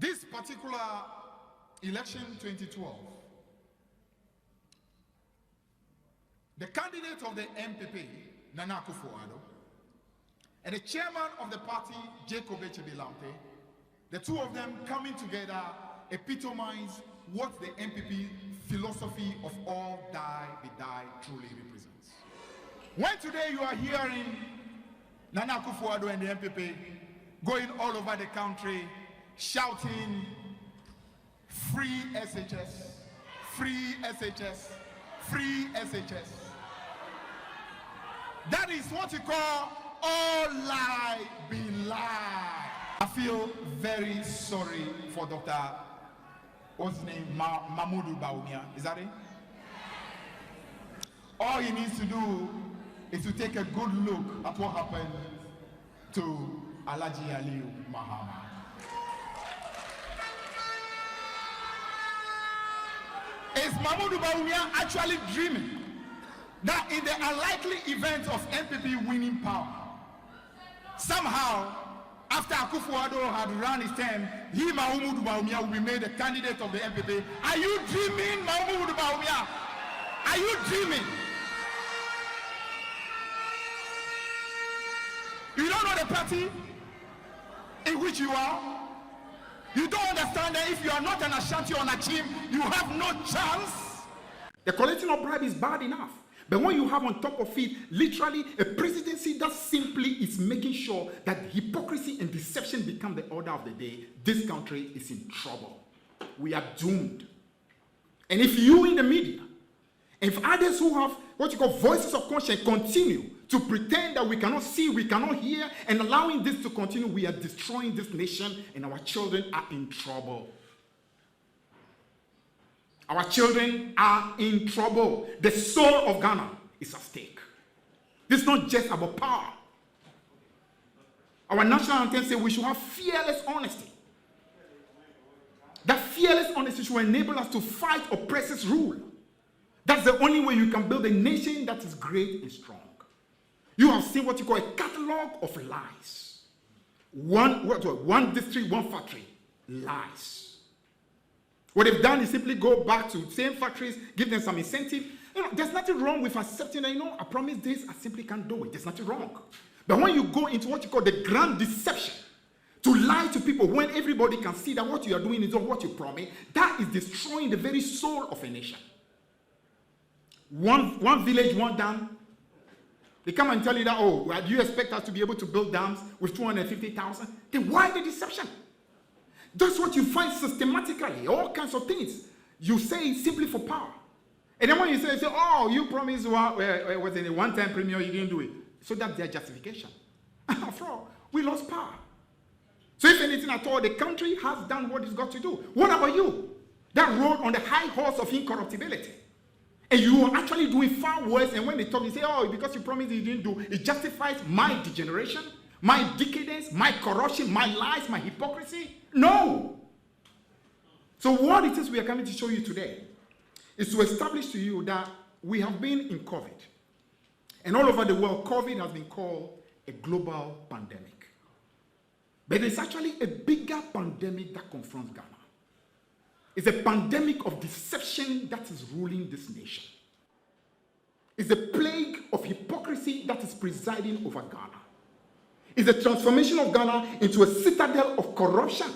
This particular election 2012, the candidate of the MPP, Nana Akufo-Addo, and the chairman of the party, Jacob Echebilamte, the two of them coming together epitomize what the MPP philosophy of all die, be die truly represents. When today you are hearing Nana Akufo-Addo and the MPP going all over the country shouting, free SHS, free SHS, free SHS. That is what you call all lie be lie. I feel very sorry for Dr. What's his name? Mahmoud Bawumia. Is that it? All he needs to do is to take a good look at what happened to Alhaji Aliyu Mahama. Is Mahmoud Bawumia actually dreaming that in the unlikely event of MPP winning power, somehow, after Akufo-Addo had run his term, he, Mahmoud Bawumia, will be made the candidate of the MPP? Are you dreaming, Mahmoud Bawumia? Are you dreaming? You don't know the party in which you are? You don't understand that if you are not an Ashanti or an Achim, you have no chance? The collecting of bribe is bad enough. But when you have on top of it, literally, a presidency that simply is making sure that hypocrisy and deception become the order of the day, this country is in trouble. We are doomed. And if you in the media, if others who have what you call voices of conscience continue to pretend that we cannot see, we cannot hear, and allowing this to continue, we are destroying this nation and our children are in trouble. Our children are in trouble. The soul of Ghana is at stake. This is not just about power. Our national anthem says we should have fearless honesty. That fearless honesty should enable us to fight oppressors' rule. That's the only way you can build a nation that is great and strong. You have seen what you call a catalog of lies. One district, one factory, lies. What they've done is simply go back to same factories, give them some incentive. There's nothing wrong with accepting that, I promise this, I simply can't do it. There's nothing wrong. But when you go into what you call the grand deception, to lie to people when everybody can see that what you are doing is not what you promise, that is destroying the very soul of a nation. One village, one dam. They come and tell you that, do you expect us to be able to build dams with 250,000? Then why the deception? That's what you find systematically, all kinds of things. You say it simply for power. And then when you say you promised was in a one-time premiere, you didn't do it. So that's their justification. After all, we lost power. So if anything at all, the country has done what it's got to do. What about you? That rode on the high horse of incorruptibility. And you are actually doing far worse. And when they talk, you say, because you promised you didn't do, it justifies my degeneration, my decadence, my corruption, my lies, my hypocrisy. No. So what it is we are coming to show you today is to establish to you that we have been in COVID. And all over the world, COVID has been called a global pandemic. But it's actually a bigger pandemic that confronts Ghana. It's a pandemic of deception that is ruling this nation. It's a plague of hypocrisy that is presiding over Ghana. It's a transformation of Ghana into a citadel of corruption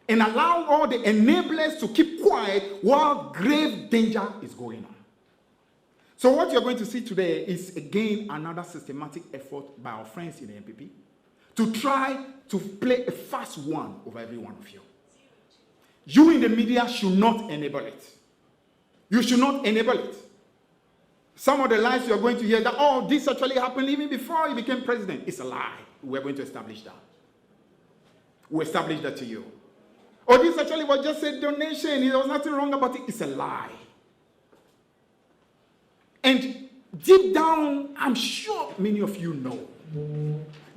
and allow all the enablers to keep quiet while grave danger is going on. So what you're going to see today is again another systematic effort by our friends in the MPP to try to play a fast one over every one of you. You in the media should not enable it. You should not enable it. Some of the lies you're going to hear that, this actually happened even before he became president. It's a lie. We're going to establish that. We'll establish that to you. This actually was just a donation. There was nothing wrong about it. It's a lie. And deep down, I'm sure many of you know.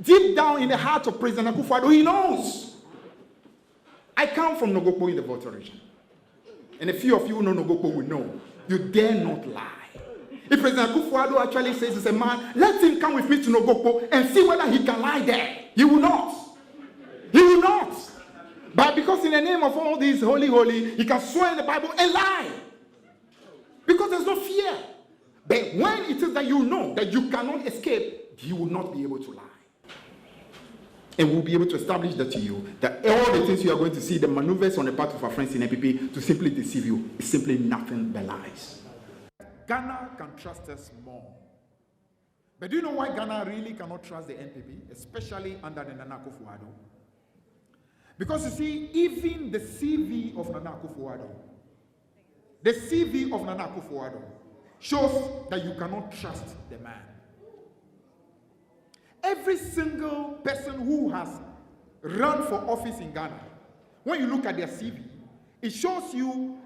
Deep down in the heart of President Akufo-Addo, he knows. I come from Nogokpo in the Volta region. And a few of you who know Nogokpo will know. You dare not lie. If President Akufo-Addo actually says he's a man, let him come with me to Nogokpo and see whether he can lie there. He will not. He will not. But because in the name of all these holy, he can swear in the Bible and lie. Because there's no fear. But when it is that you know that you cannot escape, you will not be able to lie. And we'll be able to establish that to you, that all the things you are going to see, the maneuvers on the part of our friends in NPP to simply deceive you, is simply nothing but lies. Ghana can trust us more. But do you know why Ghana really cannot trust the NPP, especially under the Nana Akufo-Addo? Because you see, even the CV of Nana Akufo-Addo, shows that you cannot trust the man. Every single person who has run for office in Ghana, when you look at their CV, it shows you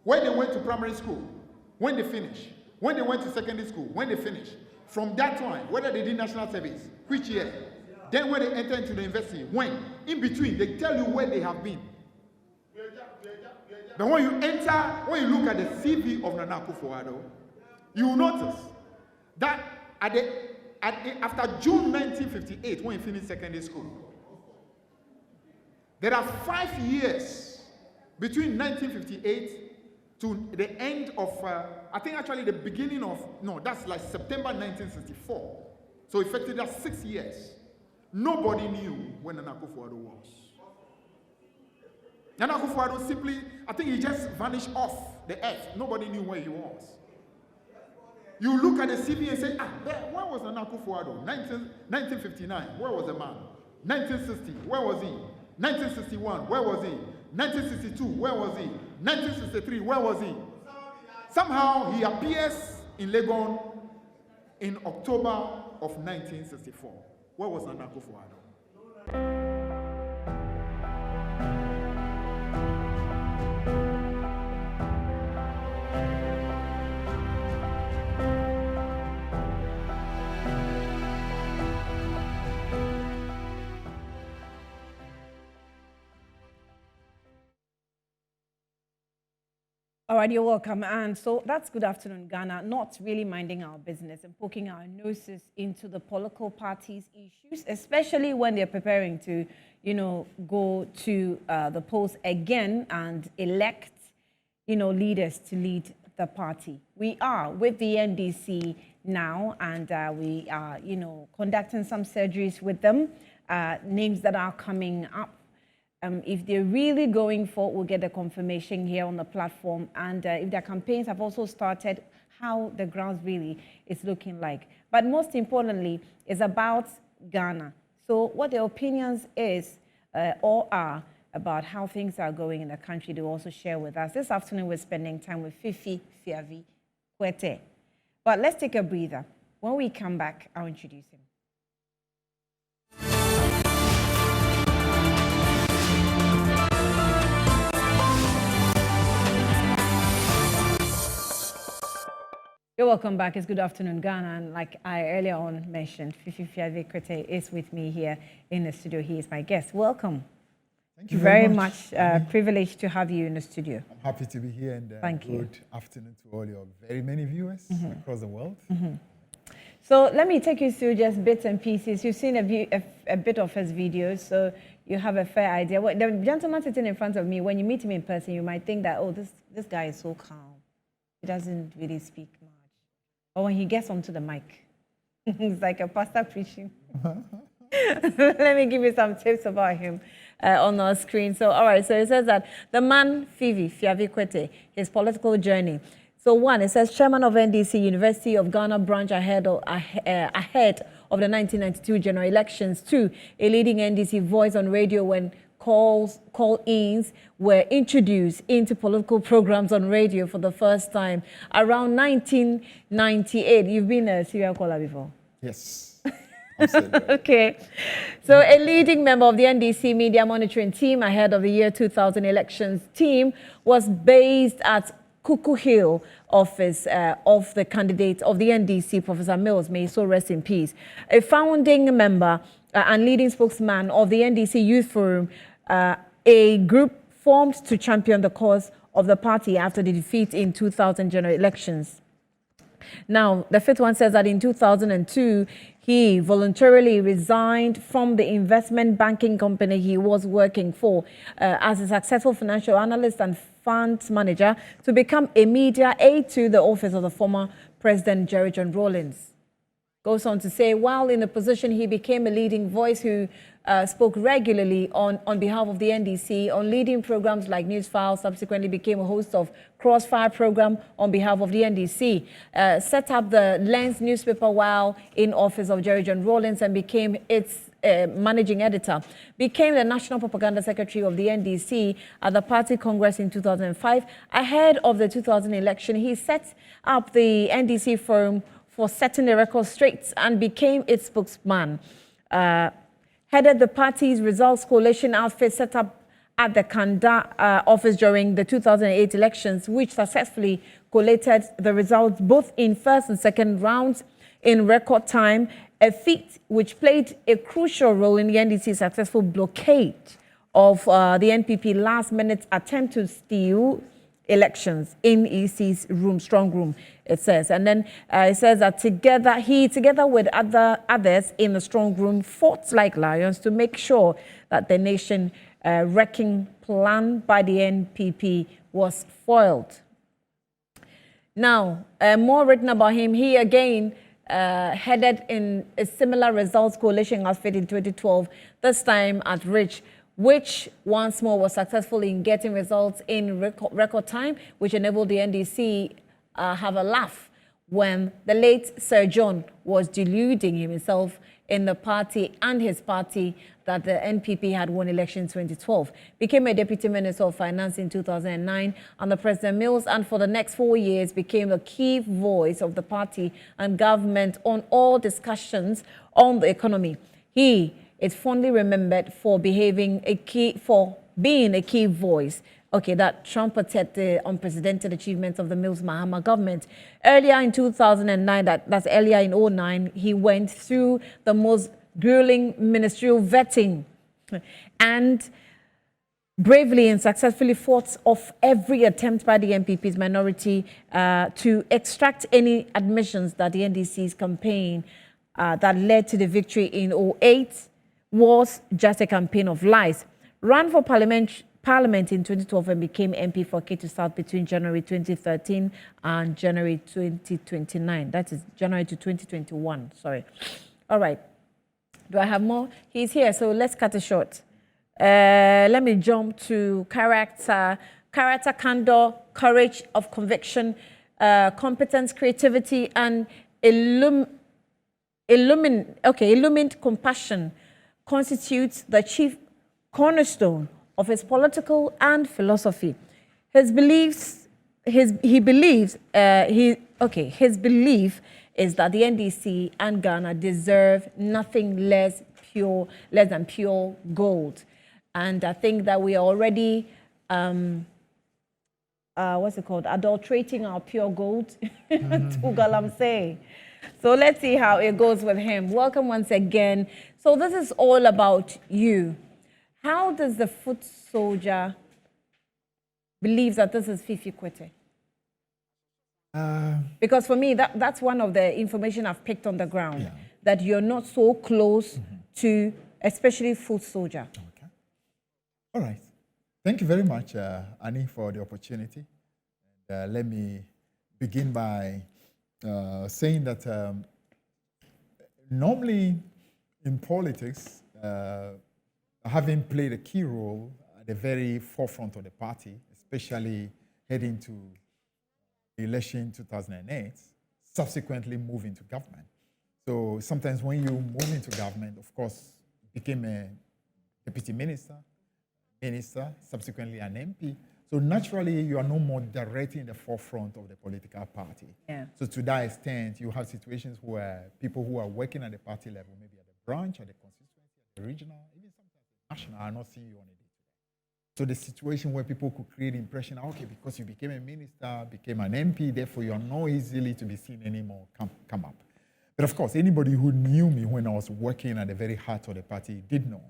where they went to primary school, when they finished, when they went to secondary school, when they finished. From that time, whether they did national service, which year, then when they enter into the university, when, in between, they tell you where they have been. But when you look at the CV of Nana Akufo-Addo, you will notice that after June 1958, when he finished secondary school, there are 5 years between 1958 to the end of, I think actually the beginning of, no, that's like September 1964. So effectively that's 6 years. Nobody knew when Nana Akufo-Addo was. Nana Akufo-Addo simply, I think he just vanished off the earth. Nobody knew where he was. You look at the CV and say, where was Nana Akufo-Addo? 1959, where was the man? 1960, where was he? 1961, where was he? 1962, where was he? 1963, where was he? Somehow he appears in Legon in October of 1964. Where was Nana Akufo-Addo? All right, you're welcome. And so that's Good Afternoon, Ghana, not really minding our business and poking our noses into the political parties' issues, especially when they're preparing to, go to the polls again and elect, leaders to lead the party. We are with the NDC now, and we are, conducting some surgeries with them, names that are coming up. If they're really going for, we'll get the confirmation here on the platform. And if their campaigns have also started, how the grounds really is looking like. But most importantly, is about Ghana. So what their opinions is or are about how things are going in the country, they also share with us. This afternoon, we're spending time with Fifi Fiavi Kwete. But let's take a breather. When we come back, I'll introduce him. You're welcome back. It's Good Afternoon, Ghana. And like I earlier on mentioned, Fifi Fiavi Kwete is with me here in the studio. He is my guest. Welcome. Thank you very much. Privileged to have you in the studio. I'm happy to be here, and Thank you. Good afternoon to all your very many viewers across the world. So let me take you through just bits and pieces. You've seen a bit of his videos, so you have a fair idea. The gentleman sitting in front of me, when you meet him in person, you might think that, oh, this guy is so calm. He doesn't really speak much. But when he gets onto the mic, it's like a pastor preaching. Let me give you some tips about him on our screen. So, all right, so it says that the man, Fifi Fiavi Kwete, his political journey. So one, it says chairman of NDC, University of Ghana branch ahead of the 1992 general elections. Two, a leading NDC voice on radio when call-ins were introduced into political programs on radio for the first time around 1998. You've been a serial caller before? Yes. Okay. So a leading member of the NDC media monitoring team ahead of the year 2000 elections team was based at Cuckoo Hill office of the candidate of the NDC, Professor Mills, may he so rest in peace. A founding member and leading spokesman of the NDC Youth Forum, a group formed to champion the cause of the party after the defeat in 2000 general elections. Now, the fifth one says that in 2002, he voluntarily resigned from the investment banking company he was working for as a successful financial analyst and funds manager to become a media aide to the office of the former President Jerry John Rawlings. Goes on to say, while in the position, he became a leading voice who spoke regularly on behalf of the NDC on leading programs like Newsfile, subsequently became a host of Crossfire program on behalf of the NDC, set up the Lens newspaper while in office of Jerry John Rawlings and became its managing editor, became the National Propaganda Secretary of the NDC at the party congress in 2005. Ahead of the 2000 election, he set up the NDC Forum for setting the record straight and became its spokesman. Headed the party's results coalition outfit set up at the Kanda office during the 2008 elections, which successfully collated the results both in first and second rounds in record time, a feat which played a crucial role in the NDC's successful blockade of the NPP last-minute attempt to steal elections in EC's strong room, it says. And then it says that together with others in the strong room, fought like lions to make sure that the nation wrecking plan by the NPP was foiled. Now, more written about him. He again headed in a similar results coalition outfit in 2012, this time at Rich, which once more was successful in getting results in record time, which enabled the NDC have a laugh when the late Sir John was deluding himself in the party and his party that the NPP had won election in 2012. Became a Deputy Minister of Finance in 2009 under President Mills, and for the next 4 years became the key voice of the party and government on all discussions on the economy. He is fondly remembered for being a key voice, that trumpeted the unprecedented achievements of the Mills Mahama government. Earlier in 2009, that's earlier in 2009, he went through the most grueling ministerial vetting and bravely and successfully fought off every attempt by the NPP's minority to extract any admissions that the NDC's campaign that led to the victory in 2008 was just a campaign of lies. Ran for Parliament in 2012 and became MP for Ketu South between January 2013 and January 2029. That is January to 2021, sorry. All right. Do I have more? He's here, so let's cut it short. Let me jump to character, candor, courage of conviction, competence, creativity, and illumined compassion constitutes the chief cornerstone of his political and philosophy. His belief is that the NDC and Ghana deserve nothing less than pure gold. And I think that we are already, adulterating our pure gold to Galamsey. So let's see how it goes with him. Welcome once again. So this is all about you. How does the foot soldier believe that this is Fifi Kwete? Because for me, that's one of the information I've picked on the ground, that you're not so close to, especially foot soldier. Okay. All right. Thank you very much, Annie, for the opportunity. And, let me begin by saying that normally in politics, having played a key role at the very forefront of the party, especially heading to the election in 2008, subsequently moving to government. So sometimes when you move into government, of course, became a deputy minister, subsequently an MP. So naturally, you are no more directly in the forefront of the political party. Yeah. So to that extent, you have situations where people who are working at the party level, maybe at the branch, at the constituency, at the regional, even sometimes national, are not seeing you on a day-to-day. So the situation where people could create the impression, okay, because you became a minister, became an MP, therefore you are not easily to be seen anymore, come up. But of course, anybody who knew me when I was working at the very heart of the party did know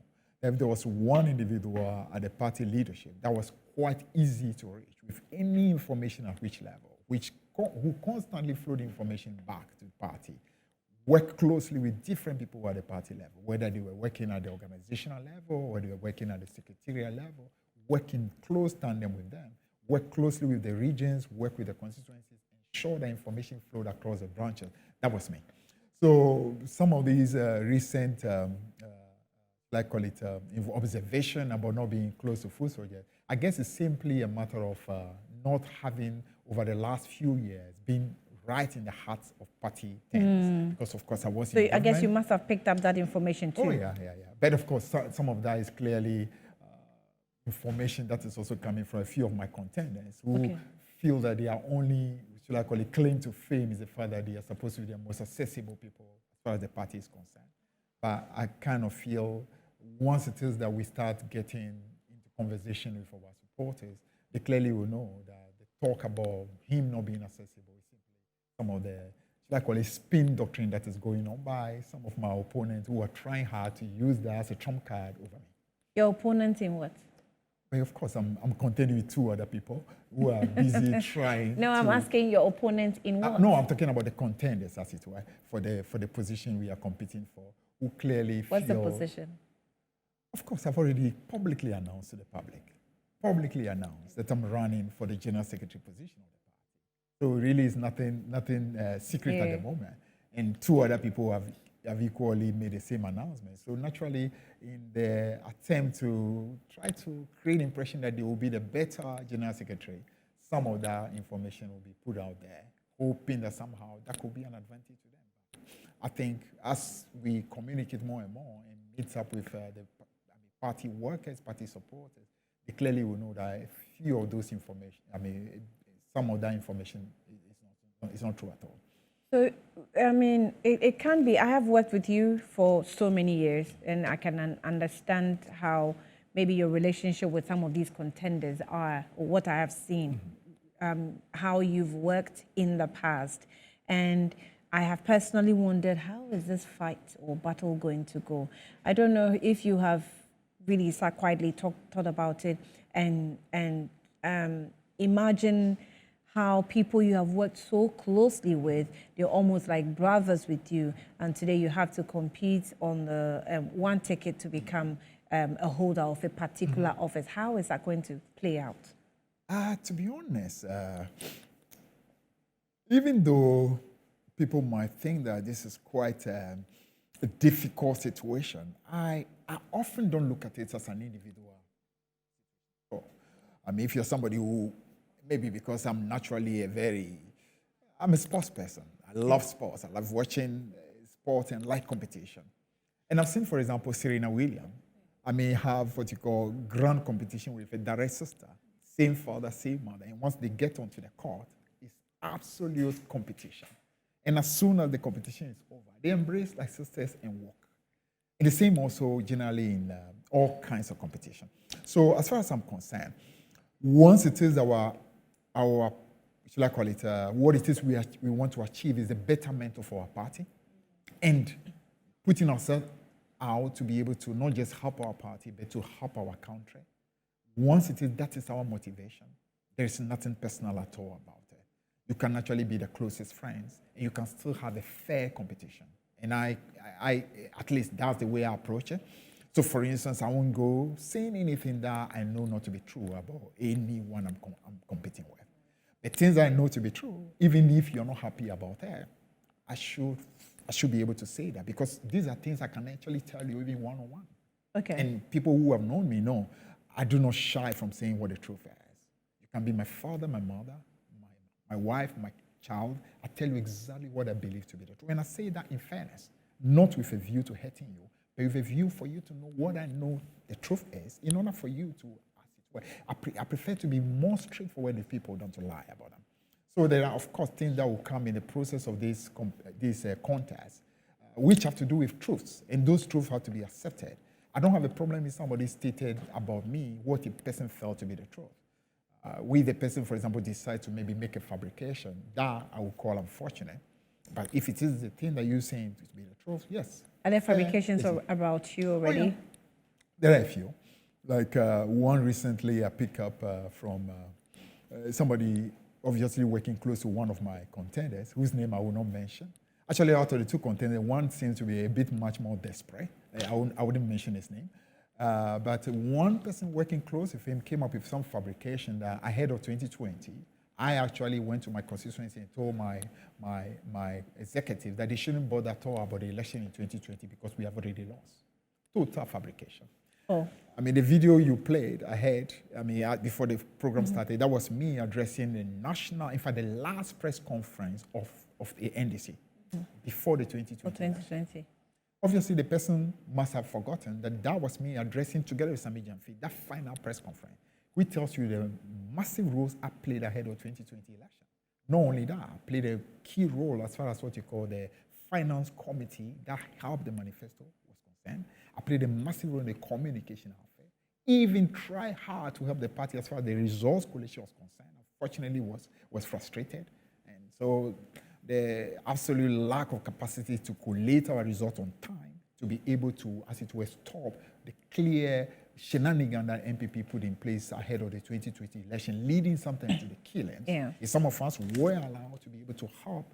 that if there was one individual at the party leadership that was quite easy to reach with any information at which level, which who constantly flow the information back to the party, work closely with different people at the party level, whether they were working at the organizational level or they were working at the secretarial level, work in close tandem with them, work closely with the regions, work with the constituencies, ensure the information flowed across the branches. That was me. So some of these recent, observation about not being close to food soldiers, I guess it's simply a matter of not having, over the last few years, been right in the hearts of party things. Because, of course, I was in I guess you government. must have picked up that information too. Oh, yeah. But, of course, some of that is clearly information that is also coming from a few of my contenders who feel that they are only, should I call it, claim to fame is the fact that they are supposed to be the most accessible people as far as the party is concerned. But I kind of feel once it is that we start getting into conversation with our supporters, they clearly will know that the talk about him not being accessible is simply some of the, should I call it, spin doctrine that is going on by some of my opponents who are trying hard to use that as a trump card over me. Your opponent in what? Well, of course, I'm contending with two other people who are busy trying. No, I'm asking your opponent in what? No, I'm talking about the contenders, as it were, for the position we are competing for, who clearly What's feel... the position? Of course, I've already publicly announced to the public, that I'm running for the General Secretary position of the party. So really it's nothing secret at the moment. And two other people have equally made the same announcement. So naturally, in the attempt to try to create the impression that they will be the better General Secretary, some of that information will be put out there, hoping that somehow that could be an advantage to them. I think as we communicate more and more and meet up with the party workers, party supporters, they clearly will know that a few of those information, some of that information is not true at all. So, it can be. I have worked with you for so many years, and I can understand how maybe your relationship with some of these contenders are, or what I have seen, how you've worked in the past. And I have personally wondered, how is this fight or battle going to go? I don't know if you have really sat quietly, thought about it, and imagine how people you have worked so closely with, they're almost like brothers with you, and today you have to compete on the one ticket to become a holder of a particular office. How is that going to play out? To be honest, even though people might think that this is quite a difficult situation, I often don't look at it as an individual. If you're somebody who, maybe because I'm naturally I'm a sports person. I love sports. I love watching sport and like competition. And I've seen, for example, Serena Williams. I may have what you call grand competition with a direct sister, same father, same mother. And once they get onto the court, it's absolute competition. And as soon as the competition is over, they embrace like sisters and walk. And the same also generally in all kinds of competition. So as far as I'm concerned, once it is our should I call it, what it is we want to achieve is the betterment of our party and putting ourselves out to be able to not just help our party, but to help our country. Once that is our motivation, there is nothing personal at all about it. You can actually be the closest friends, and you can still have a fair competition. And I at least that's the way I approach it. So, for instance, I won't go saying anything that I know not to be true about anyone I'm competing with. The things I know to be true, even if you're not happy about it, I should be able to say that, because these are things I can actually tell you even one-on-one. Okay. And people who have known me know I do not shy from saying what the truth is. You can be my father, my mother, my wife, my child. I tell you exactly what I believe to be the truth. And I say that in fairness, not with a view to hurting you, but with a view for you to know what I know the truth is, in order for you to, as it were, I prefer to be more straightforward with people than to lie about them. So there are, of course, things that will come in the process of this contest, which have to do with truths, and those truths have to be accepted. I don't have a problem if somebody stated about me what a person felt to be the truth. If the person, for example, decides to maybe make a fabrication, that I would call unfortunate. But if it is the thing that you're saying to be the truth, yes. Are there fabrications about you already? Oh, yeah. There are a few. Like one recently I picked up from somebody obviously working close to one of my contenders, whose name I will not mention. Actually, out of the two contenders, one seems to be a bit much more desperate. I wouldn't mention his name. But one person working close with him came up with some fabrication that ahead of 2020, I actually went to my constituency and told my executive that they shouldn't bother at all about the election in 2020 because we have already lost. Total fabrication. Oh. I mean, the video you played ahead, before the program started, that was me addressing the national, in fact, the last press conference of the NDC before the 2020. For 2020. Obviously, the person must have forgotten that was me addressing, together with Sami Jamfi, that final press conference, which tells you the massive roles I played ahead of 2020 election. Not only that, I played a key role as far as what you call the finance committee that helped the manifesto was concerned. I played a massive role in the communication affair. Even tried hard to help the party as far as the resource coalition was concerned. Unfortunately, was frustrated. And so the absolute lack of capacity to collate our results on time, to be able to, as it were, stop the clear shenanigan that MPP put in place ahead of the 2020 election, leading sometimes to the killings. Yeah. Some of us were allowed to be able to help,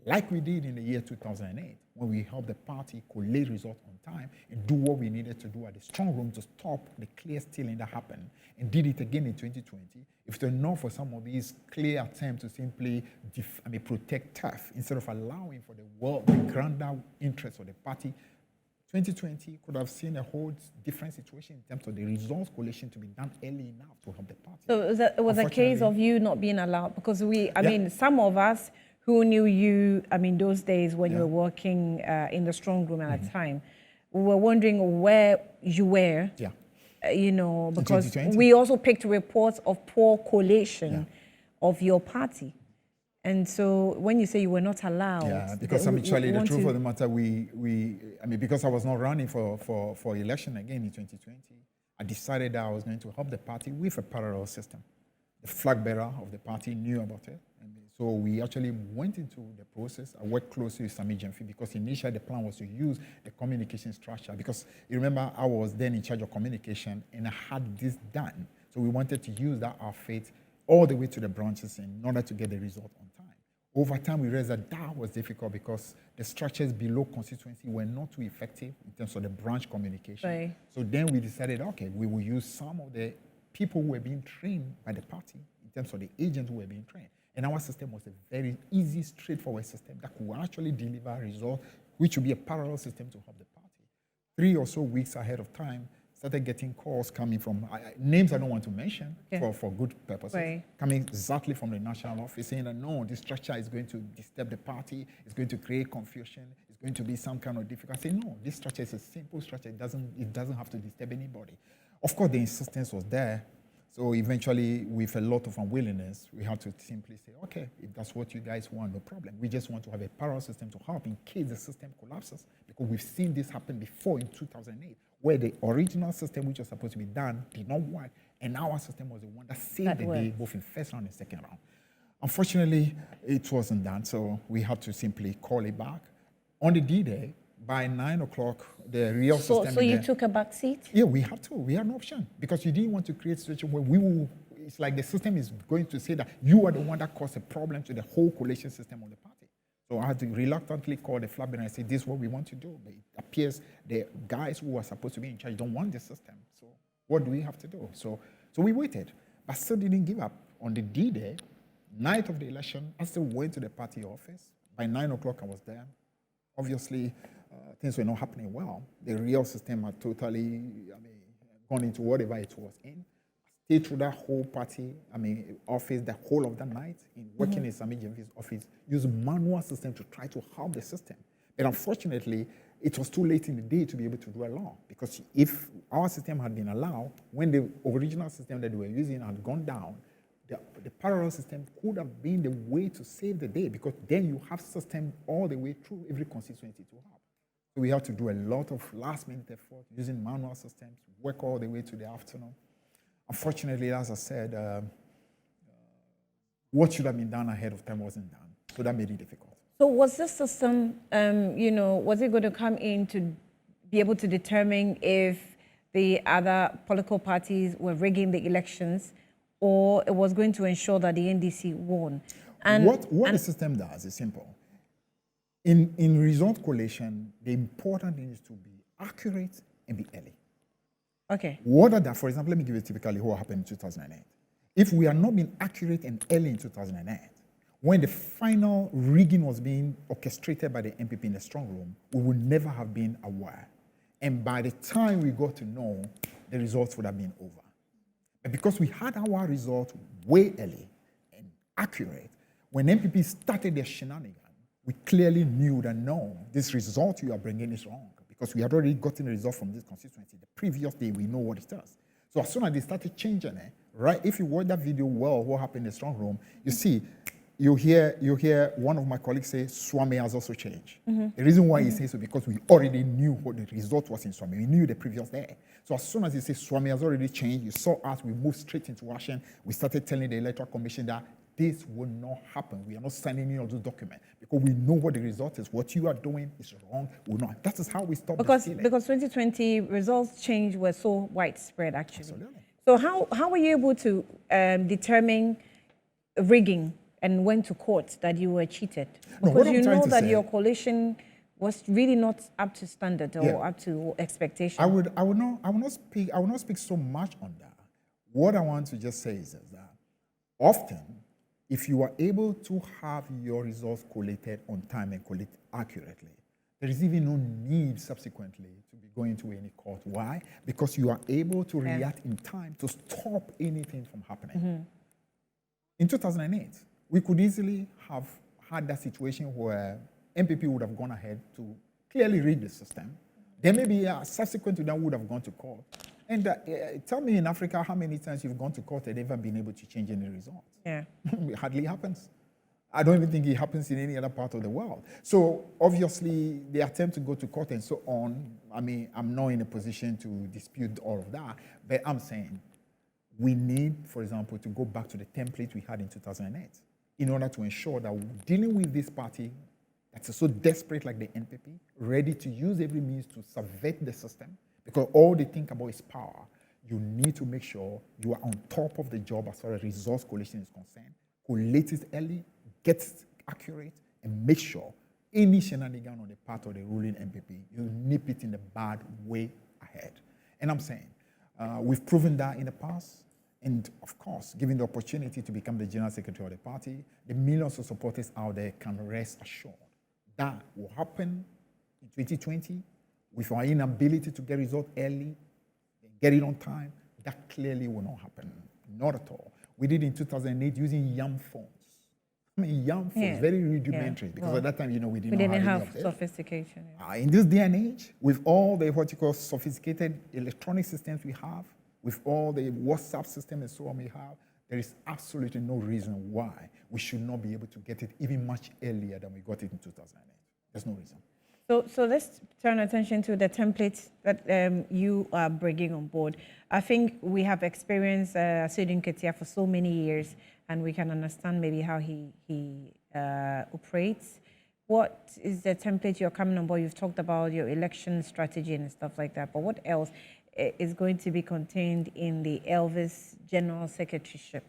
like we did in the year 2008, when we helped the party collate results on time and do what we needed to do at the strong room to stop the clear stealing that happened, and did it again in 2020. If it were not for some of these clear attempts to simply protect turf instead of allowing for the grander interests of the party, 2020 could have seen a whole different situation in terms of the resource coalition to be done early enough to help the party. So it was a case of you not being allowed, because some of us who knew you, those days when you were working in the strong room at the time, we were wondering where you were. Yeah. Because we also picked reports of poor collation of your party. And so when you say you were not allowed... Yeah, because actually the truth of the matter, because I was not running for election again in 2020, I decided that I was going to help the party with a parallel system. The flag bearer of the party knew about it. And so we actually went into the process. I worked closely with Sami Jamfi because initially the plan was to use the communication structure, because you remember I was then in charge of communication and I had this done. So we wanted to use that outfit all the way to the branches in order to get the result on time. Over time, we realized that was difficult because the structures below constituency were not too effective in terms of the branch communication. Right. So then we decided, okay, we will use some of the people who were being trained by the party in terms of the agents who were being trained. And our system was a very easy, straightforward system that could actually deliver results, which would be a parallel system to help the party. 3 or so weeks ahead of time, started getting calls coming from names I don't want to mention for good purposes, coming exactly from the national office saying that no, this structure is going to disturb the party, it's going to create confusion, it's going to be some kind of difficulty. I say no, this structure is a simple structure, it doesn't have to disturb anybody. Of course, the insistence was there. So eventually, with a lot of unwillingness, we had to simply say, okay, if that's what you guys want, no problem. We just want to have a parallel system to help in case the system collapses, because we've seen this happen before in 2008, where the original system, which was supposed to be done, did not work, and our system was the one that saved the day, both in first round and second round. Unfortunately, it wasn't done, so we had to simply call it back. On the D-Day, by 9 o'clock, the real system... So you took a back seat? Yeah, we had to. We had no option, because you didn't want to create a situation where it's like the system is going to say that you are the one that caused a problem to the whole coalition system of the party. So I had to reluctantly call the flag bearer and say, this is what we want to do. But it appears the guys who are supposed to be in charge don't want the system. So what do we have to do? So we waited, but still didn't give up. On the D-Day, night of the election, I still went to the party office. By 9 o'clock, I was there. Obviously, things were not happening well. The real system had totally gone into whatever it was in. I stayed through that whole party, office, the whole of that night, in working in Sami Jamfi's office, used manual system to try to help the system. But unfortunately, it was too late in the day to be able to do a law, because if our system had been allowed, when the original system that they were using had gone down, the parallel system could have been the way to save the day, because then you have system all the way through every constituency to help. So we have to do a lot of last-minute effort using manual systems, work all the way to the afternoon. Unfortunately, as I said, what should have been done ahead of time wasn't done, so that made it difficult. So was this system, was it going to come in to be able to determine if the other political parties were rigging the elections, or it was going to ensure that the NDC won. And what the system does is simple. In result collation, the important thing is to be accurate and be early. Okay. What are that? For example, let me give you typically what happened in 2008. If we are not being accurate and early in 2008, when the final rigging was being orchestrated by the MPP in the strong room, we would never have been aware. And by the time we got to know, the results would have been over. But because we had our results way early and accurate, when MPP started their shenanigans, we clearly knew that no, this result you are bringing is wrong, because we had already gotten a result from this constituency. The previous day, we know what it does. So as soon as they started changing it, right, if you watch that video well, what happened in the strong room, you see, you hear one of my colleagues say, Swami has also changed. The reason why he says so, because we already knew what the result was in Swami. We knew the previous day. So as soon as he says Swami has already changed, you saw us, we moved straight into action. We started telling the Electoral Commission that this will not happen. We are not signing any of those documents because we know what the result is. What you are doing is wrong. We're not. That is how we stop because the stealing. because 2020 results change were so widespread actually. Absolutely. So how were you able to determine rigging and went to court that you were cheated? No, what Because I'm you trying know to that say- your coalition was really not up to standard or Yeah. up to expectation. I would not speak so much on that. What I want to just say is that often, if you are able to have your results collated on time and collect accurately, there is even no need subsequently to be going to any court. Why? Because you are able to react in time to stop anything from happening. In 2008, we could easily have had that situation where MPP would have gone ahead to clearly rig the system. Then maybe subsequent to that would have gone to court. And tell me in Africa how many times you've gone to court and never been able to change any results. Yeah. It hardly happens. I don't even think it happens in any other part of the world. So obviously, the attempt to go to court and so on, I mean, I'm not in a position to dispute all of that, but I'm saying we need, for example, to go back to the template we had in 2008 in order to ensure that we're dealing with this party that's so desperate like the NPP, ready to use every means to subvert the system, because all they think about is power. You need to make sure you are on top of the job as far as resource coalition is concerned. Collate it early, get it accurate, and make sure any shenanigan on the part of the ruling MPP, you nip it in the bad way ahead. And I'm saying, we've proven that in the past. And of course, given the opportunity to become the general secretary of the party, the millions of supporters out there can rest assured that will happen in 2020 with our inability to get results early, get it on time. That clearly will not happen. Not at all. We did in 2008 using YAM phones. I mean, YAM phones, very rudimentary, because at that time, we didn't have any of sophistication. in this day and age, with all the what you call sophisticated electronic systems we have, with all the WhatsApp system and so on we have, there is absolutely no reason why we should not be able to get it even much earlier than we got it in 2008. There's no reason. So let's turn attention to the template that you are bringing on board. I think we have experienced Aspirant for so many years, and we can understand maybe how he operates. What is the template you're coming on board? You've talked about your election strategy and stuff like that, but what else is going to be contained in the Elvis General Secretaryship?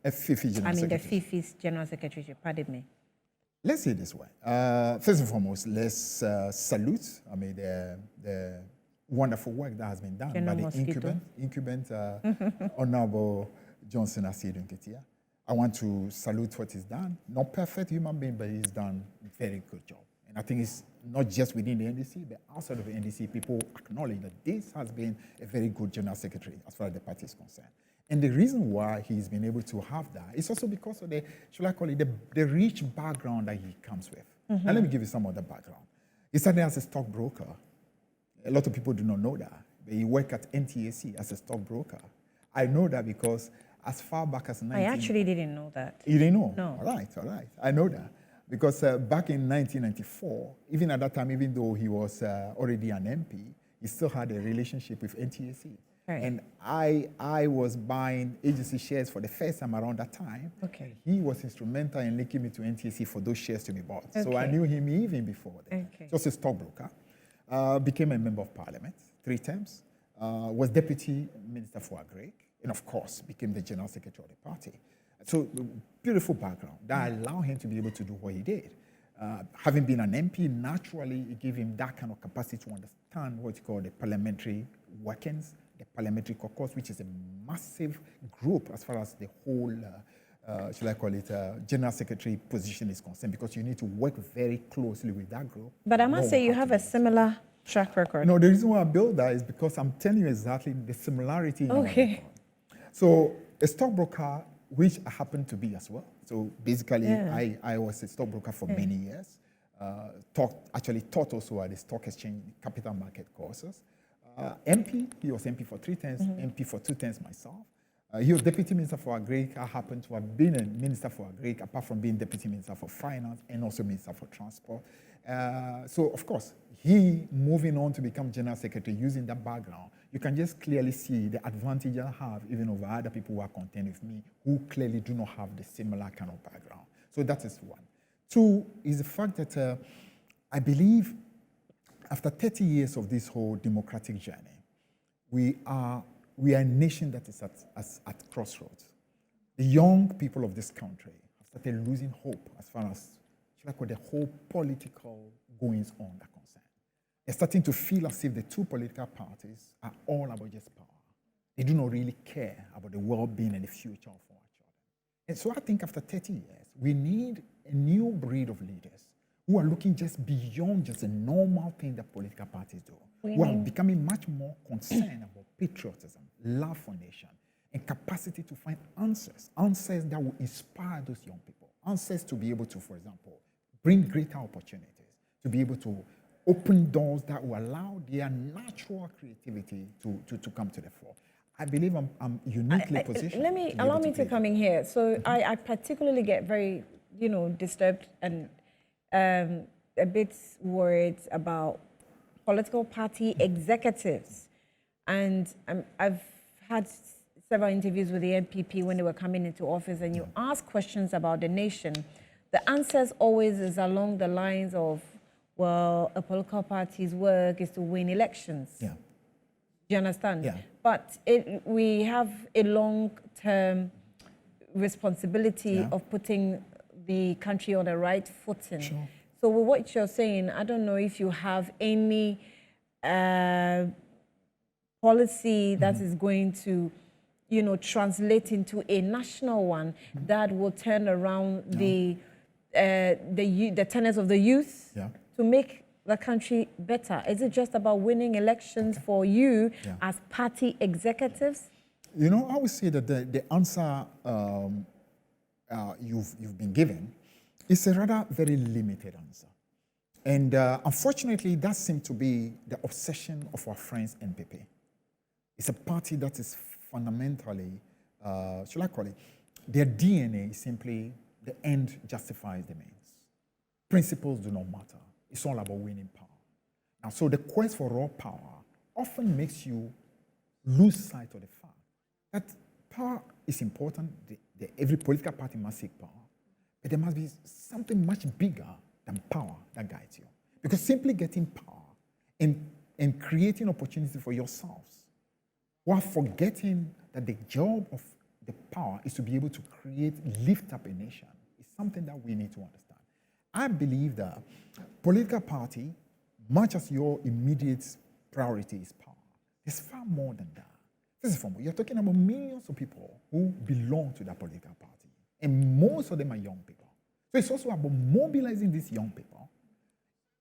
FIFI General the Secretary. FIFI's General Secretaryship, pardon me. Let's say it this way. First and foremost, let's salute, the wonderful work that has been done General by the incumbent Honorable Johnson Aspirant. I want to salute what he's done. Not perfect human being, but he's done a very good job. And I think it's not just within the NDC, but outside of the NDC, people acknowledge that this has been a very good general secretary as far as the party is concerned. And the reason why he's been able to have that is also because of the rich background that he comes with. And let me give you some of the background. He started as a stockbroker. A lot of people do not know that. But he worked at NTAC as a stockbroker. I know that because as far back as 19... I actually didn't know that. You didn't know? No. All right. I know that. Because back in 1994, even at that time, even though he was already an MP, he still had a relationship with NTAC. Right. And I was buying agency shares for the first time around that time. Okay. He was instrumental in linking me to NTAC for those shares to be bought. Okay. So I knew him even before that. Okay. Just a stockbroker. Became a member of parliament 3 times. Was deputy minister for Agric. and of course became the general secretary of the party. So beautiful background that allowed him to be able to do what he did. Having been an MP, naturally it gave him that kind of capacity to understand what you call the parliamentary workings, the parliamentary caucus, which is a massive group as far as the whole, should I call it, general secretary position is concerned, because you need to work very closely with that group. But I must say you have a similar track record. No, the reason why I built that is because I'm telling you exactly the similarity. Okay. So a stockbroker, which I happen to be as well. So basically, I was a stockbroker for many years. Taught also at the stock exchange capital market courses. MP, he was MP for 3 terms, MP for 2 terms myself. He was Deputy Minister for Agric. I happen to have been a Minister for Agric, apart from being Deputy Minister for Finance and also Minister for Transport. So, of course, he moving on to become General Secretary using that background, you can just clearly see the advantage I have even over other people who are content with me who clearly do not have the similar kind of background. So that is one. Two is the fact that I believe after 30 years of this whole democratic journey, we are a nation that is at crossroads. The young people of this country have started losing hope as far as the whole political goings on are concerned. They're starting to feel as if the two political parties are all about just power. They do not really care about the well-being and the future of our children. And so I think after 30 years, we need a new breed of leaders who are looking just beyond just a normal thing that political parties do, who are becoming much more concerned about patriotism, love for nation, and capacity to find answers that will inspire those young people, answers to be able to, for example, bring greater opportunities, to be able to open doors that will allow their natural creativity to come to the fore. I believe I'm uniquely positioned. Allow me to come in here. So I particularly get very, disturbed and a bit worried about political party executives. And I've had several interviews with the NPP when they were coming into office, and you ask questions about the nation. The answers always is along the lines of, well, a political party's work is to win elections. Yeah. Do you understand? Yeah. But we have a long-term responsibility of putting the country on the right footing. Sure. So with what you're saying, I don't know if you have any policy that is going to, translate into a national one that will turn around the tenets of the youth to make the country better. Is it just about winning elections for you as party executives? I would say that the answer you've been given is a rather very limited answer. And unfortunately, that seems to be the obsession of our friends NPP. It's a party that is fundamentally, should I call it, their DNA is simply the end justifies the means. Principles do not matter. It's all about winning power. Now, so the quest for raw power often makes you lose sight of the fact that power is important. Every political party must seek power. But there must be something much bigger than power that guides you. Because simply getting power and creating opportunity for yourselves while forgetting that the job of the power is to be able to lift up a nation is something that we need to understand. I believe that political party, much as your immediate priority is power, there's far more than that. This is from you're talking about millions of people who belong to that political party, and most of them are young people. So it's also about mobilizing these young people,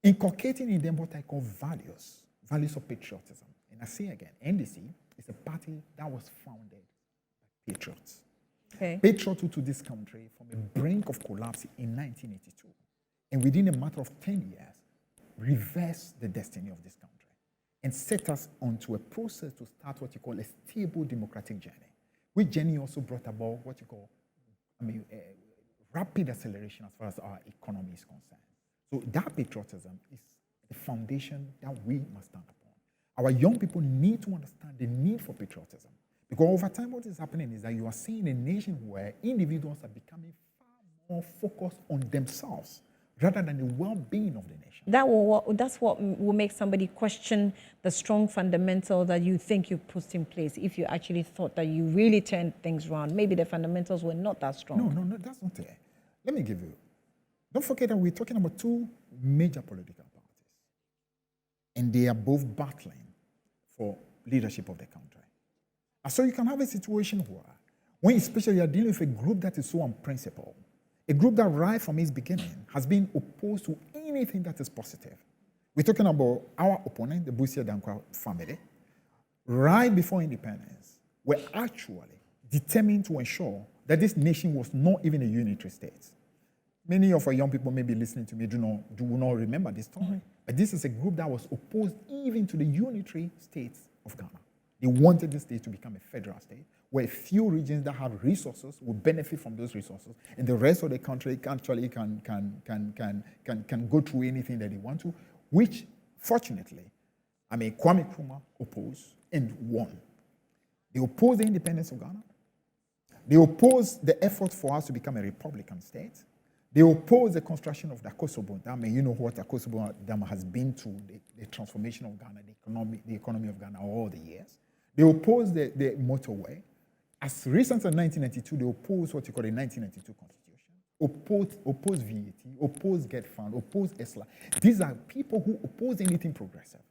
inculcating in them what I call values of patriotism. And I say again, NDC is a party that was founded by patriots. Okay. Patriots to this country from the brink of collapse in 1982. And within a matter of 10 years, reversed the destiny of this country and set us onto a process to start what you call a stable democratic journey, which journey also brought about what you call, rapid acceleration as far as our economy is concerned. So that patriotism is the foundation that we must stand upon. Our young people need to understand the need for patriotism. Because over time, what is happening is that you are seeing a nation where individuals are becoming far more focused on themselves rather than the well-being of the nation. That's what will make somebody question the strong fundamentals that you think you put in place if you actually thought that you really turned things around. Maybe the fundamentals were not that strong. No, that's not it. Let me give you. Don't forget that we're talking about two major political parties. And they are both battling for leadership of the country. And so you can have a situation where, when especially you're dealing with a group that is so unprincipled, a group that right from its beginning has been opposed to anything that is positive. We're talking about our opponent, the Busia Dankwa family, right before independence, were actually determined to ensure that this nation was not even a unitary state. Many of our young people may be listening to me do not remember this story. Mm-hmm. But this is a group that was opposed even to the unitary states of Ghana. They wanted the state to become a federal state, where a few regions that have resources will benefit from those resources, and the rest of the country actually can go through anything that they want to, which, fortunately, Kwame Nkrumah opposed and won. They opposed the independence of Ghana. They opposed the effort for us to become a republican state. They opposed the construction of the Kosovo Dam, and you know what the Kosovo Dam has been to the transformation of Ghana, the economy of Ghana all the years. They opposed the motorway. As recent as 1992, they opposed what you call the 1992 Constitution, opposed VAT, opposed Get Fund, opposed ESLA. These are people who oppose anything progressive.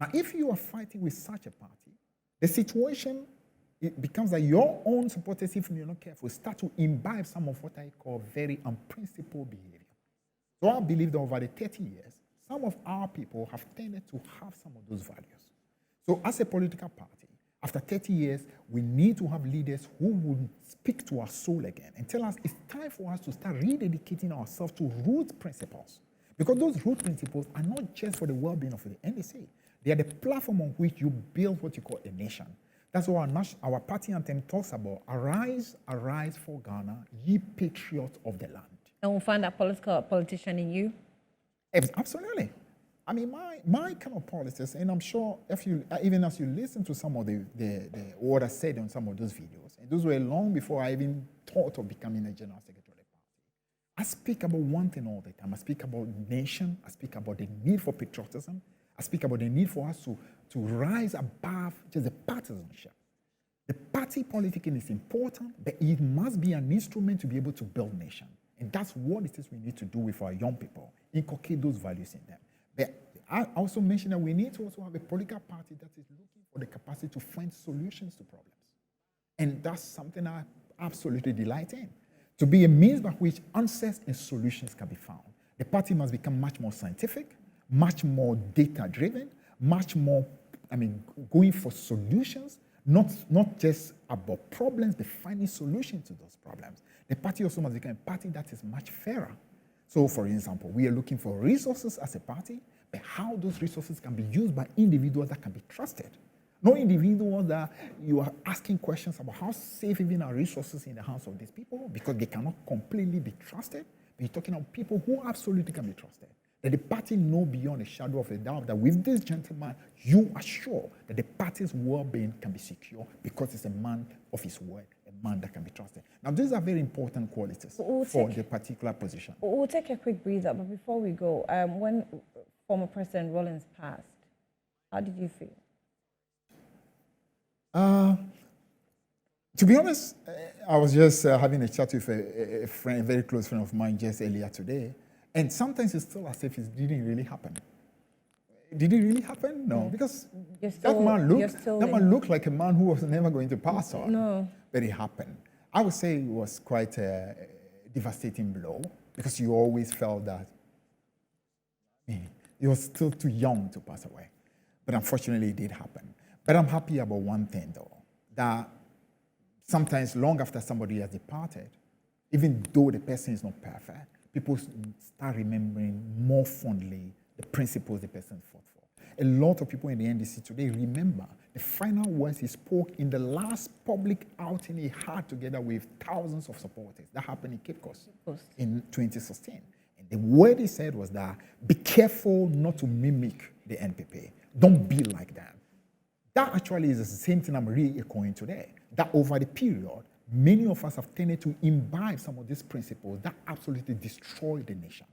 Now, if you are fighting with such a party, the situation, it becomes that your own supporters, if you're not careful, start to imbibe some of what I call very unprincipled behavior. So I believe that over the 30 years, some of our people have tended to have some of those values. So as a political party, after 30 years, we need to have leaders who will speak to our soul again and tell us it's time for us to start rededicating ourselves to root principles. Because those root principles are not just for the well-being of the NDC. They are the platform on which you build what you call a nation. That's what our party anthem talks about. Arise, arise for Ghana, ye patriots of the land. And we'll find that politician in you? Absolutely. My kind of politics, and I'm sure if you, even as you listen to some of the what I said on some of those videos, and those were long before I even thought of becoming a general secretary of the party. I speak about one thing all the time. I speak about nation. I speak about the need for patriotism. I speak about the need for us to rise above just the partisanship. The party politicking is important, but it must be an instrument to be able to build nation. And that's what it is we need to do with our young people, inculcate those values in them. But I also mentioned that we need to also have a political party that is looking for the capacity to find solutions to problems. And that's something I absolutely delight in. To be a means by which answers and solutions can be found. The party must become much more scientific, much more data-driven, much more, going for solutions, not just about problems, but finding solutions to those problems. The party also must become a party that is much fairer. So, for example, we are looking for resources as a party, but how those resources can be used by individuals that can be trusted. Not individuals that you are asking questions about how safe even are resources in the hands of these people, because they cannot completely be trusted. But you're talking about people who absolutely can be trusted. That the party know beyond a shadow of a doubt that with this gentleman, you are sure that the party's well-being can be secure because it's a man of his word, a man that can be trusted. Now, these are very important qualities for the particular position. We'll take a quick breather, but before we go, when former President Rawlings passed, how did you feel? To be honest, I was just having a chat with a friend, a very close friend of mine just earlier today. And sometimes it's still as if it didn't really happen. Did it really happen? No, because that man looked like a man who was never going to pass on. No. But it happened. I would say it was quite a devastating blow, because you always felt that he was still too young to pass away. But unfortunately, it did happen. But I'm happy about one thing, though, that sometimes long after somebody has departed, even though the person is not perfect, people start remembering more fondly the principles the person fought for. A lot of people in the NDC today remember the final words he spoke in the last public outing he had together with thousands of supporters. That happened in Cape Coast in 2016. And the word he said was that, be careful not to mimic the NPP. Don't be like them. That actually is the same thing I'm re-echoing today. That over the period, many of us have tended to imbibe some of these principles that absolutely destroy the nation.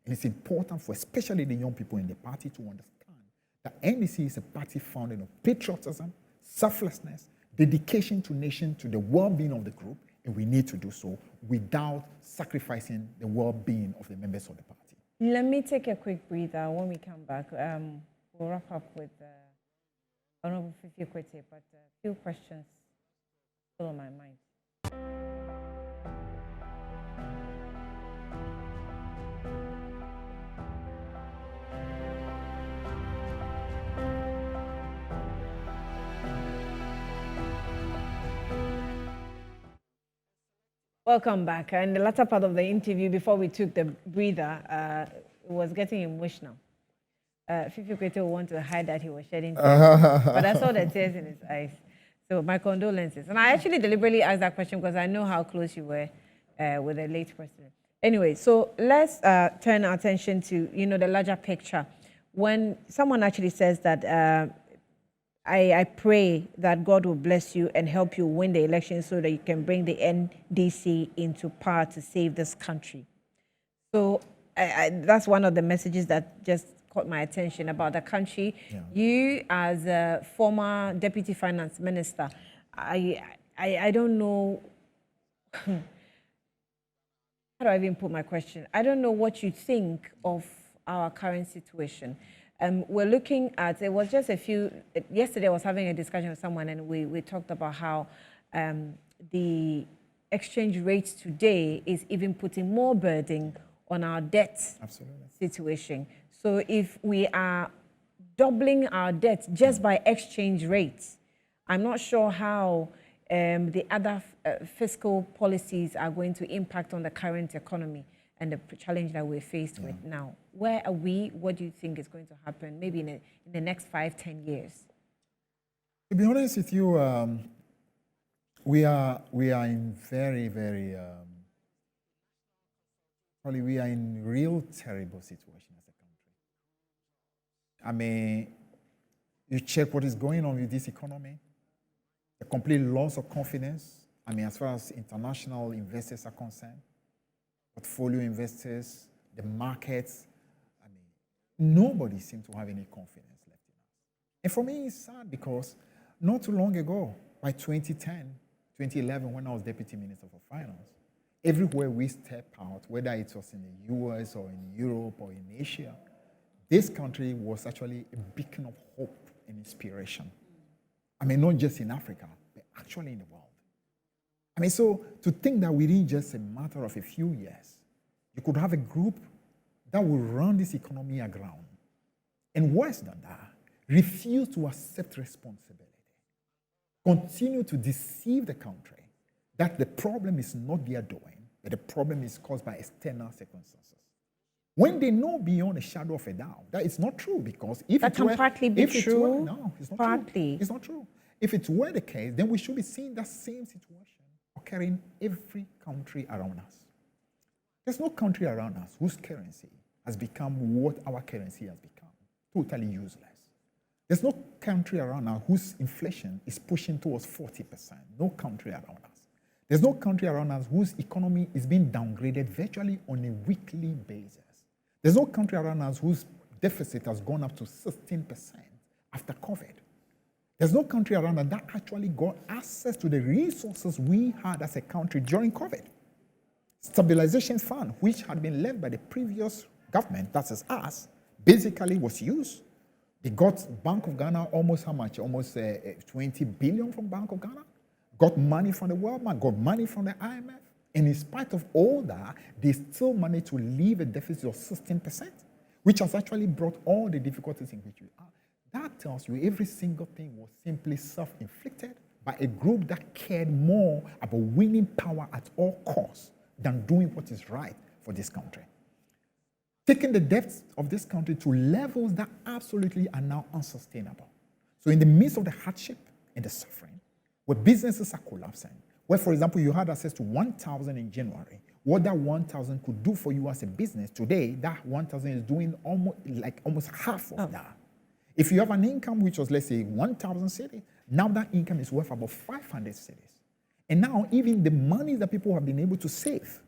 And it's important for especially the young people in the party to understand that NDC is a party founded on patriotism, selflessness, dedication to nation, to the well-being of the group, and we need to do so without sacrificing the well-being of the members of the party. Let me take a quick breather. When we come back, we'll wrap up with Honorable Fifi Kwete, but a few questions still on my mind. Welcome back. In the latter part of the interview, before we took the breather, it was getting emotional. Fifi Kwete wanted to hide that he was shedding tears, but I saw the tears in his eyes. So my condolences. And I actually deliberately asked that question because I know how close you were with the late president. Anyway, so let's turn our attention to, the larger picture. When someone actually says that I pray that God will bless you and help you win the election so that you can bring the NDC into power to save this country. So that's one of the messages that just caught my attention about the country. Yeah. You, as a former deputy finance minister, I don't know, how do I even put my question? I don't know what you think of our current situation. We're looking at, it was just yesterday I was having a discussion with someone and we talked about how the exchange rate today is even putting more burden on our debt situation. So if we are doubling our debt just by exchange rates, I'm not sure how the other fiscal policies are going to impact on the current economy and the challenge that we're faced with now. Where are we? What do you think is going to happen maybe in the next 5-10 years? To be honest with you, we are in very, very, probably we are in real terrible situation as a country. I mean, you check what is going on with this economy, the complete loss of confidence. I mean, as far as international investors are concerned, portfolio investors, the markets, I mean, nobody seems to have any confidence left in us. And for me, it's sad because not too long ago, by 2010, 2011, when I was Deputy Minister for Finance, everywhere we step out, whether it was in the US or in Europe or in Asia, this country was actually a beacon of hope and inspiration. I mean, not just in Africa, but actually in the world. I mean, so to think that within just a matter of a few years, you could have a group that will run this economy aground, and worse than that, refuse to accept responsibility, continue to deceive the country that the problem is not their doing, but the problem is caused by external circumstances. When they know beyond a shadow of a doubt that it's not true, because if that it can were, partly be true. No, it's not partly. True. It's not true. If it were the case, then we should be seeing that same situation occurring in every country around us. There's no country around us whose currency has become what our currency has become, totally useless. There's no country around us whose inflation is pushing towards 40%. No country around us. There's no country around us whose economy is being downgraded virtually on a weekly basis. There's no country around us whose deficit has gone up to 16% after COVID. There's no country around us that actually got access to the resources we had as a country during COVID. Stabilization Fund, which had been led by the previous government, that is us, basically was used. They got Bank of Ghana almost how much? Almost 20 billion from Bank of Ghana. Got money from the World Bank, got money from the IMF. And in spite of all that, they still managed to leave a deficit of 16%, which has actually brought all the difficulties in which we are. That tells you every single thing was simply self-inflicted by a group that cared more about winning power at all costs than doing what is right for this country. Taking the debts of this country to levels that absolutely are now unsustainable. So in the midst of the hardship and the suffering, where businesses are collapsing, where, for example, you had access to 1,000 in January, what that 1,000 could do for you as a business today, that 1,000 is doing almost half of that. If you have an income which was, let's say, 1,000 cedis, now that income is worth about 500 cedis. And now even the money that people have been able to save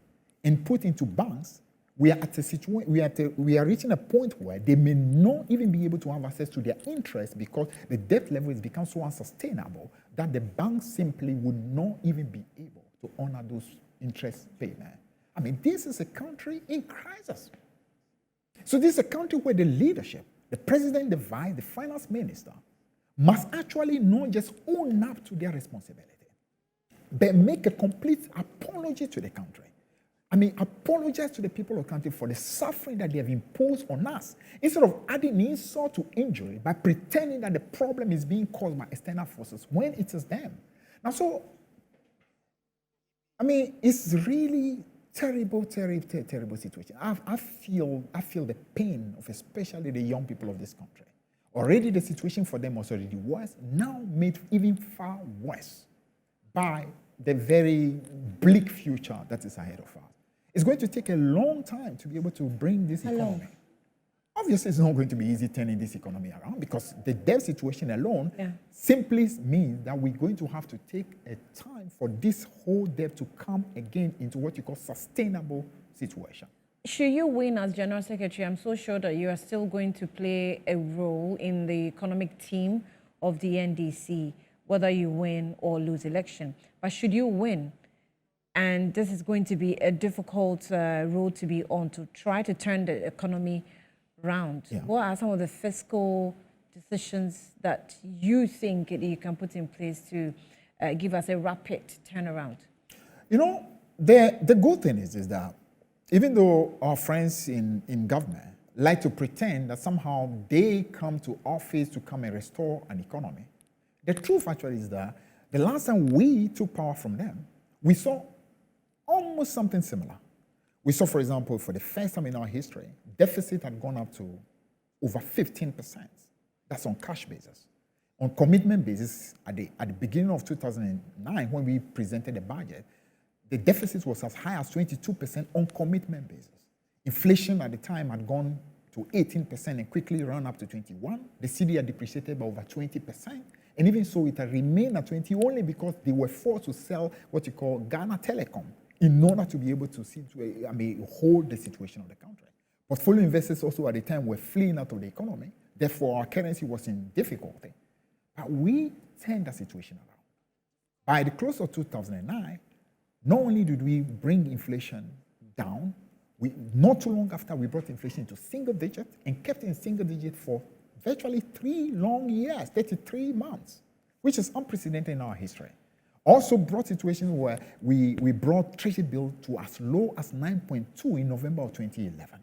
and put into banks we are at a situation, we are reaching a point where they may not even be able to have access to their interest because the debt level has become so unsustainable that the banks simply would not even be able to honor those interest payments. I mean, this is a country in crisis. So this is a country where the leadership, the president, the vice, the finance minister, must actually not just own up to their responsibility, but make a complete apology to the country. I mean, apologize to the people of the country for the suffering that they have imposed on us, instead of adding insult to injury by pretending that the problem is being caused by external forces when it is them. Now, so, I mean, it's really terrible situation. I feel the pain of especially the young people of this country. Already the situation for them was already worse, now made even far worse by the very bleak future that is ahead of us. It's going to take a long time to be able to bring this economy. Obviously, it's not going to be easy turning this economy around because the debt situation alone simply means that we're going to have to take a time for this whole debt to come again into what you call sustainable situation. Should you win as General Secretary, I'm so sure that you are still going to play a role in the economic team of the NDC, whether you win or lose election. But should you win, and this is going to be a difficult road to be on to try to turn the economy around, what are some of the fiscal decisions that you think you can put in place to give us a rapid turnaround? You know, the good thing is that even though our friends in government like to pretend that somehow they come to office to come and restore an economy, the truth actually is that the last time we took power from them, we saw almost something similar. We saw, for example, for the first time in our history, deficit had gone up to over 15%. That's on cash basis. On commitment basis, at the beginning of 2009, when we presented the budget, the deficit was as high as 22% on commitment basis. Inflation at the time had gone to 18% and quickly ran up to 21%. The CD had depreciated by over 20%. And even so, it had remained at 20 only because they were forced to sell what you call Ghana Telecom in order to be able to hold the situation of the country. Portfolio investors also at the time were fleeing out of the economy. Therefore, our currency was in difficulty. But we turned the situation around. By the close of 2009, not only did we bring inflation down, not too long after, we brought inflation to single digit and kept it in single digit for virtually 3 long years, 33 months, which is unprecedented in our history. Also brought situations where we brought treasury bill to as low as 9.2 in November of 2011.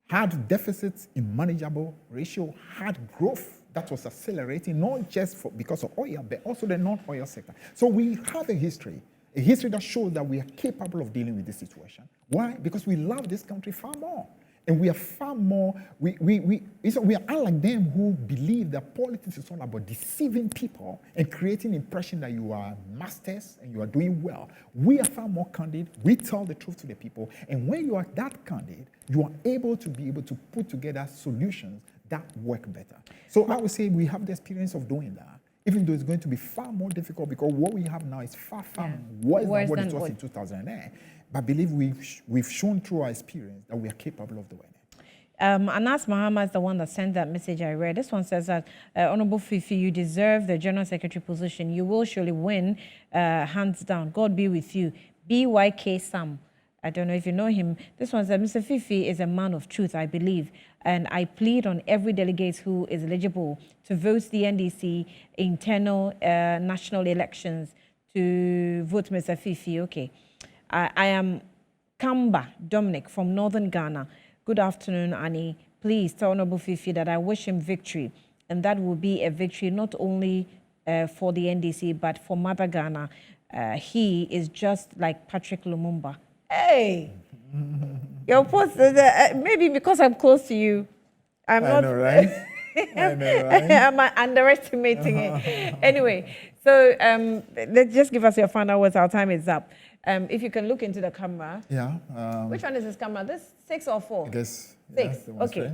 Had deficits in manageable ratio, had growth that was accelerating, not just because of oil, but also the non-oil sector. So we have a history that shows that we are capable of dealing with this situation. Why? Because we love this country far more. And we are far more, we are unlike them who believe that politics is all about deceiving people and creating impression that you are masters and you are doing well. We are far more candid. We tell the truth to the people. And when you are that candid, you are able to put together solutions that work better. So I would say we have the experience of doing that, even though it's going to be far more difficult because what we have now is far worse than what it was in 2008. But I believe we've shown through our experience that we are capable of doing it. Anas Mahama is the one that sent that message I read. This one says that, Honorable Fifi, you deserve the General Secretary position. You will surely win, hands down. God be with you. BYK Sam. I don't know if you know him. This one says, Mr. Fifi is a man of truth, I believe. And I plead on every delegate who is eligible to vote the NDC internal national elections to vote Mr. Fifi. Okay. I am Kamba Dominic from Northern Ghana. Good afternoon, Annie. Please tell Honorable Fifi that I wish him victory. And that will be a victory not only for the NDC, but for Mother Ghana. He is just like Patrick Lumumba. Hey! Your post, maybe because I'm close to you. I know, right? I know, right? Am I underestimating it? Anyway, so let's just give us your final words. Our time is up. If you can look into the camera. Yeah. Which one is this camera? This 6 or 4? I guess 6. Okay.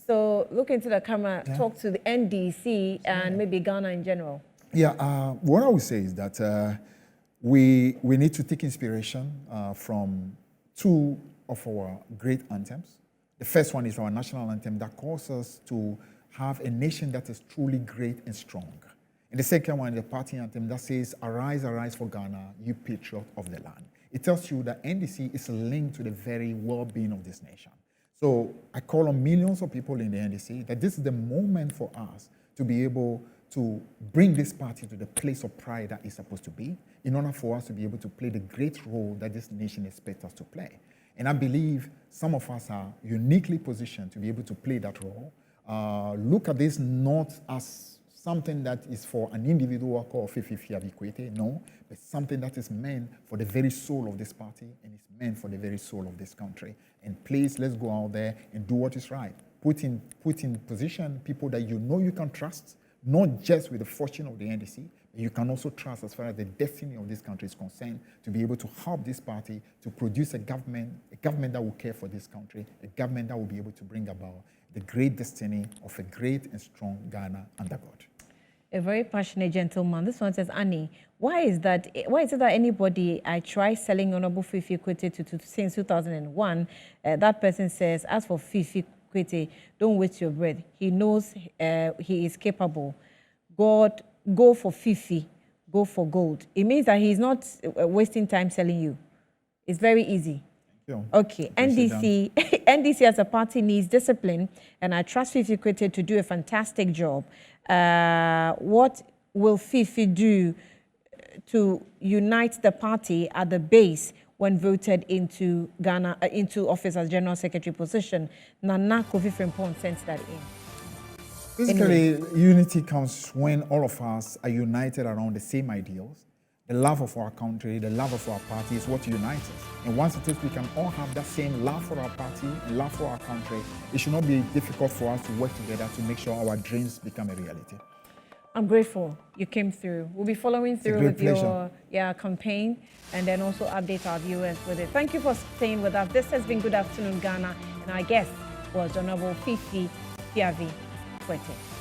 So look into the camera, talk to the NDC and maybe Ghana in general. Yeah. What I would say is that we need to take inspiration from 2 of our great anthems. The first one is our national anthem that calls us to have a nation that is truly great and strong. And the second one is the party anthem that says, "Arise, arise for Ghana, you patriot of the land." It tells you that NDC is linked to the very well-being of this nation. So I call on millions of people in the NDC that this is the moment for us to be able to bring this party to the place of pride that it's supposed to be, in order for us to be able to play the great role that this nation expects us to play. And I believe some of us are uniquely positioned to be able to play that role. Look at this not as something that is for an individual called Fifi Fiabikwete, no, but something that is meant for the very soul of this party and is meant for the very soul of this country. And please, let's go out there and do what is right. Put in position people that you know you can trust, not just with the fortune of the NDC, but you can also trust as far as the destiny of this country is concerned, to be able to help this party to produce a government that will care for this country, a government that will be able to bring about the great destiny of a great and strong Ghana under God. A very passionate gentleman. This one says, Annie, why is it that anybody I try selling Honorable Fifi Kwete to since 2001, that person says, as for Fifi Kwete, don't waste your breath. He knows he is capable. God, go for Fifi, go for gold. It means that he's not wasting time selling you. It's very easy. Okay, NDC as a party needs discipline, and I trust Fifi Kwete to do a fantastic job. What will Fifi do to unite the party at the base when voted into Ghana into office as General Secretary position? Nana Kofi Frimpong sent that in. Basically, unity comes when all of us are united around the same ideals. The love of our country, the love of our party is what unites us. And once it is we can all have that same love for our party and love for our country, it should not be difficult for us to work together to make sure our dreams become a reality. I'm grateful you came through. We'll be following through with your campaign and then also update our viewers with it. Thank you for staying with us. This has been Good Afternoon Ghana, and our guest was Honorable Fifi Fiabi Kwete.